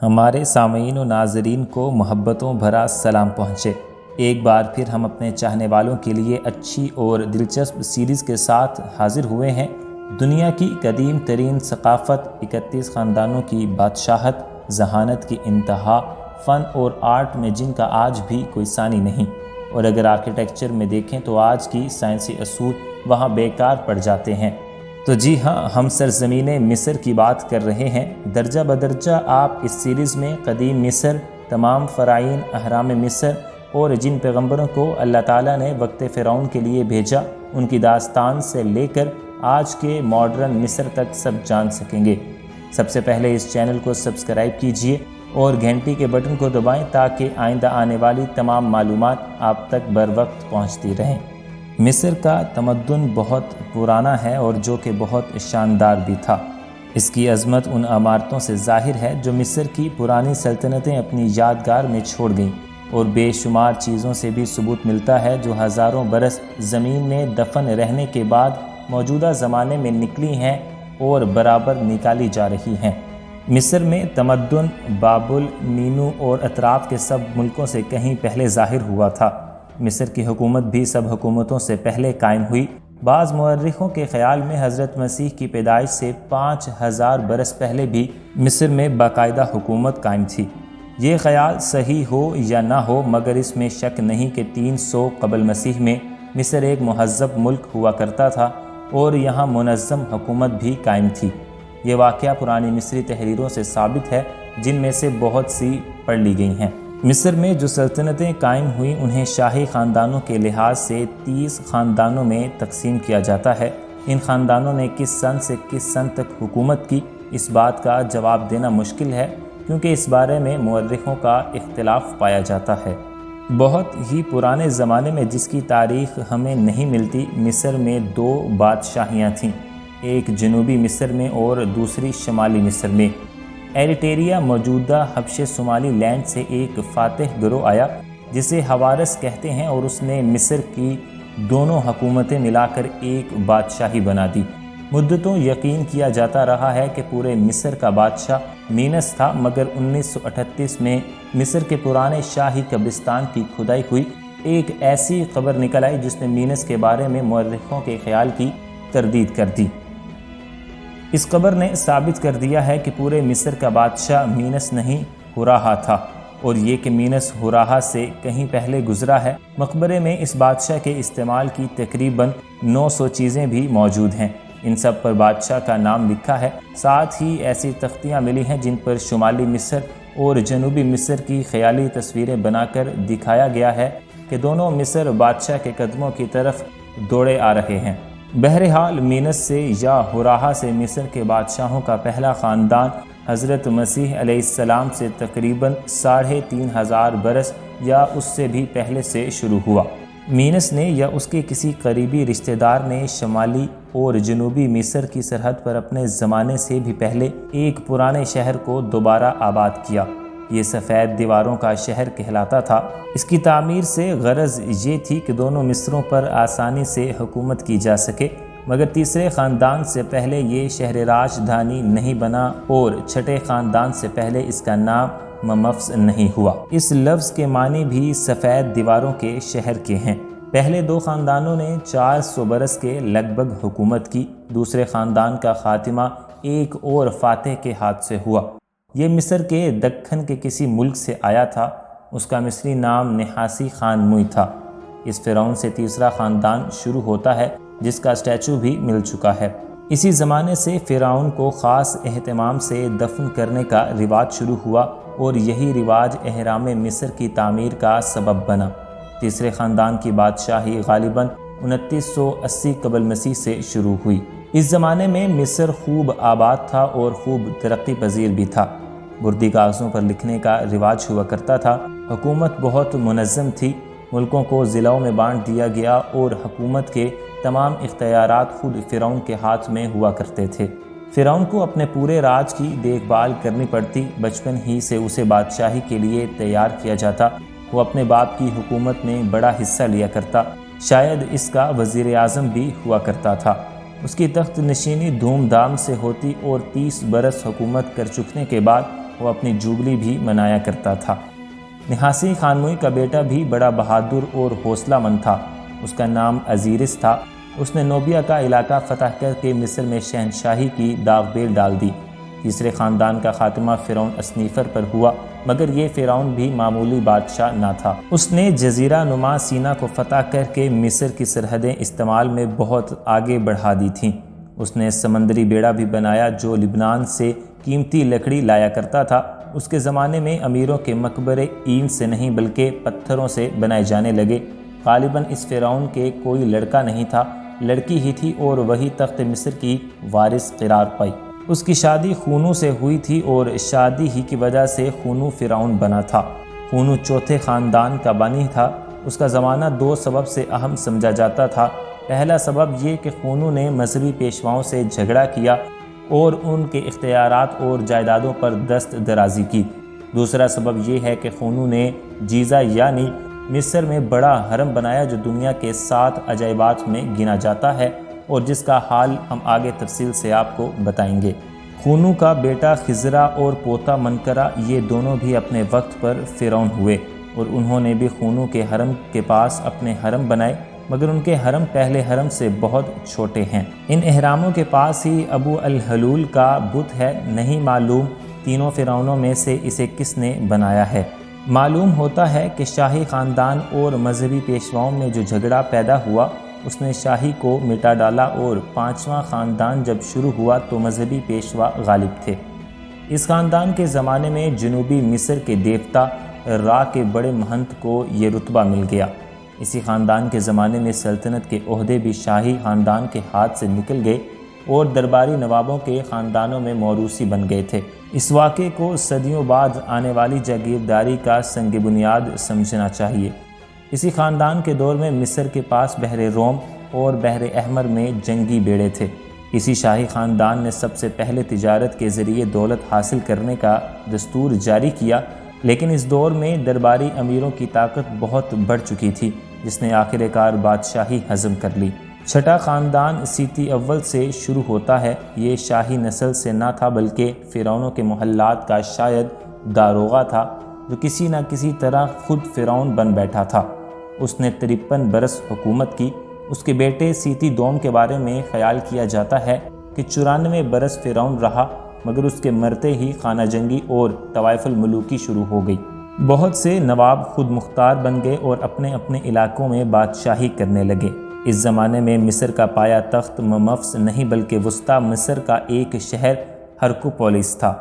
ہمارے سامعین و ناظرین کو محبتوں بھرا سلام پہنچے۔ ایک بار پھر ہم اپنے چاہنے والوں کے لیے اچھی اور دلچسپ سیریز کے ساتھ حاضر ہوئے ہیں۔ دنیا کی قدیم ترین ثقافت، 31 خاندانوں کی بادشاہت، ذہانت کی انتہا، فن اور آرٹ میں جن کا آج بھی کوئی ثانی نہیں، اور اگر آرکیٹیکچر میں دیکھیں تو آج کی سائنسی اصول وہاں بیکار پڑ جاتے ہیں۔ تو جی ہاں، ہم سرزمین مصر کی بات کر رہے ہیں۔ درجہ بدرجہ آپ اس سیریز میں قدیم مصر، تمام فرعین، اہرام مصر اور جن پیغمبروں کو اللہ تعالیٰ نے وقت فرعون کے لیے بھیجا، ان کی داستان سے لے کر آج کے ماڈرن مصر تک سب جان سکیں گے۔ سب سے پہلے اس چینل کو سبسکرائب کیجئے اور گھنٹی کے بٹن کو دبائیں تاکہ آئندہ آنے والی تمام معلومات آپ تک بر وقت پہنچتی رہیں۔ مصر کا تمدن بہت پرانا ہے اور جو کہ بہت شاندار بھی تھا۔ اس کی عظمت ان عمارتوں سے ظاہر ہے جو مصر کی پرانی سلطنتیں اپنی یادگار میں چھوڑ گئیں، اور بے شمار چیزوں سے بھی ثبوت ملتا ہے جو ہزاروں برس زمین میں دفن رہنے کے بعد موجودہ زمانے میں نکلی ہیں اور برابر نکالی جا رہی ہیں۔ مصر میں تمدن بابل، نینو اور اطراف کے سب ملکوں سے کہیں پہلے ظاہر ہوا تھا۔ مصر کی حکومت بھی سب حکومتوں سے پہلے قائم ہوئی۔ بعض مورخوں کے خیال میں حضرت مسیح کی پیدائش سے 5000 برس پہلے بھی مصر میں باقاعدہ حکومت قائم تھی۔ یہ خیال صحیح ہو یا نہ ہو، مگر اس میں شک نہیں کہ 300 قبل مسیح میں مصر ایک مہذب ملک ہوا کرتا تھا اور یہاں منظم حکومت بھی قائم تھی۔ یہ واقعہ پرانی مصری تحریروں سے ثابت ہے، جن میں سے بہت سی پڑھ لی گئی ہیں۔ مصر میں جو سلطنتیں قائم ہوئیں انہیں شاہی خاندانوں کے لحاظ سے 30 خاندانوں میں تقسیم کیا جاتا ہے۔ ان خاندانوں نے کس سن سے کس سن تک حکومت کی، اس بات کا جواب دینا مشکل ہے، کیونکہ اس بارے میں مورخوں کا اختلاف پایا جاتا ہے۔ بہت ہی پرانے زمانے میں، جس کی تاریخ ہمیں نہیں ملتی، مصر میں 2 بادشاہیاں تھیں، ایک جنوبی مصر میں اور دوسری شمالی مصر میں۔ ایریٹیریا، موجودہ حبش صومالی لینڈ سے ایک فاتح گروہ آیا جسے حوارث کہتے ہیں، اور اس نے مصر کی دونوں حکومتیں ملا کر ایک بادشاہی بنا دی۔ مدتوں یقین کیا جاتا رہا ہے کہ پورے مصر کا بادشاہ مینس تھا، مگر 1938 میں مصر کے پرانے شاہی قبرستان کی کھدائی ہوئی، ایک ایسی قبر نکل آئی جس نے مینس کے بارے میں مورخوں کے خیال کی تردید کر دی۔ اس قبر نے ثابت کر دیا ہے کہ پورے مصر کا بادشاہ مینس نہیں، ہراہا تھا، اور یہ کہ مینس ہراہا سے کہیں پہلے گزرا ہے۔ مقبرے میں اس بادشاہ کے استعمال کی تقریباً 900 چیزیں بھی موجود ہیں۔ ان سب پر بادشاہ کا نام لکھا ہے۔ ساتھ ہی ایسی تختیاں ملی ہیں جن پر شمالی مصر اور جنوبی مصر کی خیالی تصویریں بنا کر دکھایا گیا ہے کہ دونوں مصر بادشاہ کے قدموں کی طرف دوڑے آ رہے ہیں۔ بہرحال، مینس سے یا ہراہا سے مصر کے بادشاہوں کا پہلا خاندان حضرت مسیح علیہ السلام سے تقریباً 3500 برس یا اس سے بھی پہلے سے شروع ہوا۔ مینس نے یا اس کے کسی قریبی رشتہ دار نے شمالی اور جنوبی مصر کی سرحد پر اپنے زمانے سے بھی پہلے ایک پرانے شہر کو دوبارہ آباد کیا۔ یہ سفید دیواروں کا شہر کہلاتا تھا۔ اس کی تعمیر سے غرض یہ تھی کہ دونوں مصروں پر آسانی سے حکومت کی جا سکے، مگر تیسرے خاندان سے پہلے یہ شہر راجدھانی نہیں بنا اور چھٹے خاندان سے پہلے اس کا نام ممفز نہیں ہوا۔ اس لفظ کے معنی بھی سفید دیواروں کے شہر کے ہیں۔ پہلے 2 خاندانوں نے 400 برس کے لگ بھگ حکومت کی۔ دوسرے خاندان کا خاتمہ ایک اور فاتح کے ہاتھ سے ہوا۔ یہ مصر کے دکن کے کسی ملک سے آیا تھا۔ اس کا مصری نام نحاسی خان موئی تھا۔ اس فرعون سے تیسرا خاندان شروع ہوتا ہے جس کا اسٹیچو بھی مل چکا ہے۔ اسی زمانے سے فرعون کو خاص اہتمام سے دفن کرنے کا رواج شروع ہوا، اور یہی رواج اہرام مصر کی تعمیر کا سبب بنا۔ تیسرے خاندان کی بادشاہی غالباً 2980 قبل مسیح سے شروع ہوئی۔ اس زمانے میں مصر خوب آباد تھا اور خوب ترقی پذیر بھی تھا۔ بردی کاغذوں پر لکھنے کا رواج ہوا کرتا تھا۔ حکومت بہت منظم تھی۔ ملکوں کو ضلعوں میں بانٹ دیا گیا اور حکومت کے تمام اختیارات خود فرعون کے ہاتھ میں ہوا کرتے تھے۔ فرعون کو اپنے پورے راج کی دیکھ بھال کرنی پڑتی۔ بچپن ہی سے اسے بادشاہی کے لیے تیار کیا جاتا۔ وہ اپنے باپ کی حکومت میں بڑا حصہ لیا کرتا، شاید اس کا وزیر اعظم بھی ہوا کرتا تھا۔ اس کی تخت نشینی دھوم دھام سے ہوتی اور 30 برس حکومت کر چکنے کے بعد وہ اپنی جوبلی بھی منایا کرتا تھا۔ نحاسی خانموئی کا بیٹا بھی بڑا بہادر اور حوصلہ مند تھا۔ اس کا نام ازیرس تھا۔ اس نے نوبیا کا علاقہ فتح کر کے مصر میں شہنشاہی کی داغ بیل ڈال دی۔ تیسرے خاندان کا خاتمہ فرعون اسنیفر پر ہوا، مگر یہ فرعون بھی معمولی بادشاہ نہ تھا۔ اس نے جزیرہ نما سینا کو فتح کر کے مصر کی سرحدیں استعمال میں بہت آگے بڑھا دی تھیں۔ اس نے سمندری بیڑا بھی بنایا جو لبنان سے قیمتی لکڑی لایا کرتا تھا۔ اس کے زمانے میں امیروں کے مقبرے اینٹ سے نہیں بلکہ پتھروں سے بنائے جانے لگے۔ غالباً اس فرعون کے کوئی لڑکا نہیں تھا، لڑکی ہی تھی اور وہی تخت مصر کی وارث قرار پائی۔ اس کی شادی خونو سے ہوئی تھی اور شادی ہی کی وجہ سے خونو فرعون بنا تھا۔ خونو چوتھے خاندان کا بانی تھا۔ اس کا زمانہ دو سبب سے اہم سمجھا جاتا تھا۔ پہلا سبب یہ کہ خونو نے مذہبی پیشواؤں سے جھگڑا کیا اور ان کے اختیارات اور جائیدادوں پر دست درازی کی۔ دوسرا سبب یہ ہے کہ خونو نے جیزہ یعنی مصر میں بڑا حرم بنایا جو دنیا کے 7 عجائبات میں گنا جاتا ہے اور جس کا حال ہم آگے تفصیل سے آپ کو بتائیں گے۔ خونو کا بیٹا خزرا اور پوتا منقرہ یہ دونوں بھی اپنے وقت پر فرعون ہوئے اور انہوں نے بھی خونو کے حرم کے پاس اپنے حرم بنائے، مگر ان کے حرم پہلے حرم سے بہت چھوٹے ہیں۔ ان اہراموں کے پاس ہی ابو الہلول کا بت ہے۔ نہیں معلوم تینوں فرعونوں میں سے اسے کس نے بنایا ہے۔ معلوم ہوتا ہے کہ شاہی خاندان اور مذہبی پیشواؤں میں جو جھگڑا پیدا ہوا اس نے شاہی کو مٹا ڈالا اور 5واں خاندان جب شروع ہوا تو مذہبی پیشوا غالب تھے۔ اس خاندان کے زمانے میں جنوبی مصر کے دیوتا را کے بڑے مہنت کو یہ رتبہ مل گیا۔ اسی خاندان کے زمانے میں سلطنت کے عہدے بھی شاہی خاندان کے ہاتھ سے نکل گئے اور درباری نوابوں کے خاندانوں میں موروثی بن گئے تھے۔ اس واقعے کو صدیوں بعد آنے والی جاگیرداری کا سنگ بنیاد سمجھنا چاہیے۔ اسی خاندان کے دور میں مصر کے پاس بحر روم اور بحر احمر میں جنگی بیڑے تھے۔ اسی شاہی خاندان نے سب سے پہلے تجارت کے ذریعے دولت حاصل کرنے کا دستور جاری کیا، لیکن اس دور میں درباری امیروں کی طاقت بہت بڑھ چکی تھی جس نے آخر کار بادشاہی ہضم کر لی۔ چھٹا خاندان سیتی اول سے شروع ہوتا ہے۔ یہ شاہی نسل سے نہ تھا بلکہ فرعونوں کے محلات کا شاید داروغہ تھا جو کسی نہ کسی طرح خود فرعون بن بیٹھا تھا۔ اس نے 53 برس حکومت کی۔ اس کے بیٹے سیتی دوم کے بارے میں خیال کیا جاتا ہے کہ 94 برس فرعون رہا، مگر اس کے مرتے ہی خانہ جنگی اور طوائف الملوکی شروع ہو گئی۔ بہت سے نواب خود مختار بن گئے اور اپنے اپنے علاقوں میں بادشاہی کرنے لگے۔ اس زمانے میں مصر کا پایا تخت ممفس نہیں بلکہ وسطی مصر کا ایک شہر ہرکوپولیس تھا۔